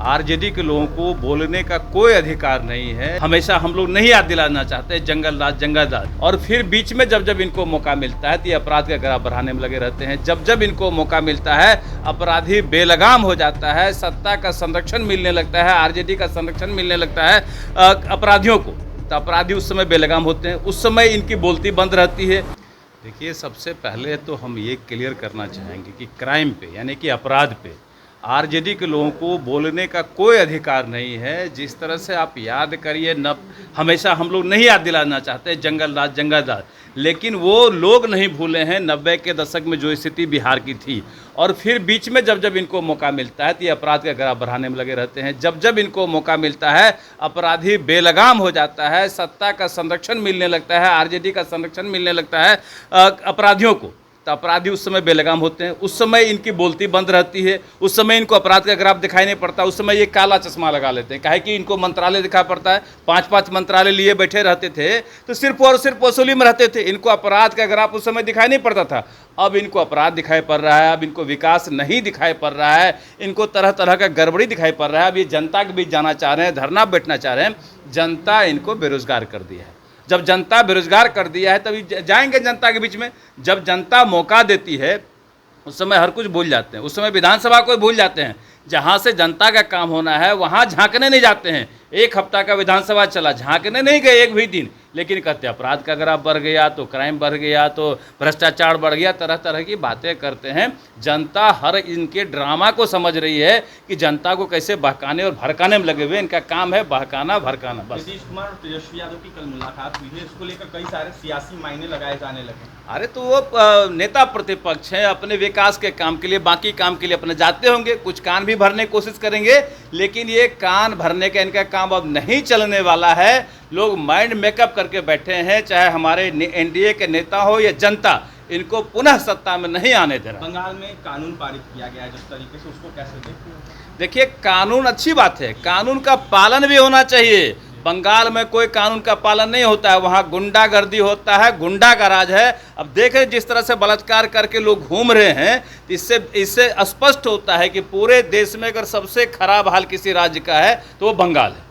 RJD के लोगों को बोलने का कोई अधिकार नहीं है। हमेशा हम लोग नहीं याद दिलाना चाहते जंगल राज जंगल राज, और फिर बीच में जब जब इनको मौका मिलता है तो ये अपराध का ग्राफ बढ़ाने में लगे रहते हैं। जब जब इनको मौका मिलता है अपराधी बेलगाम हो जाता है, सत्ता का संरक्षण मिलने लगता है, आरजेडी का संरक्षण मिलने लगता है अपराधियों को, तो अपराधी उस समय बेलगाम होते हैं, उस समय इनकी बोलती बंद रहती है। देखिए, सबसे पहले तो हम ये क्लियर करना चाहेंगे कि क्राइम पे यानी कि अपराध पे आरजेडी के लोगों को बोलने का कोई अधिकार नहीं है। जिस तरह से आप याद करिए, न हमेशा हम लोग नहीं याद दिलाना चाहते जंगल राज, लेकिन वो लोग नहीं भूले हैं 90 के दशक में जो स्थिति बिहार की थी, और फिर बीच में जब जब इनको मौका मिलता है तो ये अपराध का ग्राफ बढ़ाने में लगे रहते हैं। जब जब इनको मौका मिलता है अपराधी बेलगाम हो जाता है, सत्ता का संरक्षण मिलने लगता है, आरजेडी का संरक्षण मिलने लगता है अपराधियों को, तो अपराधी उस समय बेलगाम होते हैं, उस समय इनकी बोलती बंद रहती है, उस समय इनको अपराध का ग्राफ दिखाई नहीं पड़ता, उस समय ये काला चश्मा लगा लेते हैं। काहे कि इनको मंत्रालय दिखा पड़ता है, 5-5 मंत्रालय लिए बैठे रहते थे तो सिर्फ और सिर्फ वसूली में रहते थे, इनको अपराध का ग्राफ उस समय दिखाई नहीं पड़ता था। अब इनको अपराध दिखाई पड़ रहा है, अब इनको विकास नहीं दिखाई पड़ रहा है, इनको तरह तरह का गड़बड़ी दिखाई पड़ रहा है। अब ये जनता के बीच जाना चाह रहे हैं, धरना बैठना चाह रहे हैं। जनता इनको बेरोजगार कर दिया है। जब जनता बेरोजगार कर दिया है तभी जाएंगे जनता के बीच में। जब जनता मौका देती है उस समय हर कुछ भूल जाते हैं, उस समय विधानसभा को भूल जाते हैं। जहाँ से जनता का काम होना है वहाँ झांकने नहीं जाते हैं। एक हफ्ता का विधानसभा चला, झांकने नहीं गए एक भी दिन, लेकिन कहते अपराध का ग्राफ बढ़ गया, तो क्राइम बढ़ गया, तो भ्रष्टाचार बढ़ गया, तरह तरह की बातें करते हैं। जनता हर इनके ड्रामा को समझ रही है कि जनता को कैसे बहकाने और भड़काने में लगे हुए। इनका काम है बहकाना भड़काना बस। नीतीश कुमार और तेजस्वी यादव की कल मुलाकात हुई है, इसको लेकर कई सारे सियासी मायने लगाए जाने लगे। अरे तो वो नेता प्रतिपक्ष हैं, अपने विकास के काम के लिए, बाकी काम के लिए अपने जाते होंगे, कुछ कान भी भरने की कोशिश करेंगे, लेकिन ये कान भरने का इनका काम अब नहीं चलने वाला है। लोग माइंड मेकअप करके बैठे हैं, चाहे हमारे एनडीए के नेता हो या जनता, इनको पुनः सत्ता में नहीं आने दे रहा। बंगाल में कानून पारित किया गया है जिस तरीके से, उसको कैसे देखते हैं? देखिए, कानून अच्छी बात है, कानून का पालन भी होना चाहिए। बंगाल में कोई कानून का पालन नहीं होता है, वहाँ गुंडागर्दी होता है, गुंडा का राज है। अब देख रहे जिस तरह से बलात्कार करके लोग घूम रहे हैं, इससे स्पष्ट होता है कि पूरे देश में अगर सबसे खराब हाल किसी राज्य का है तो वो बंगाल है।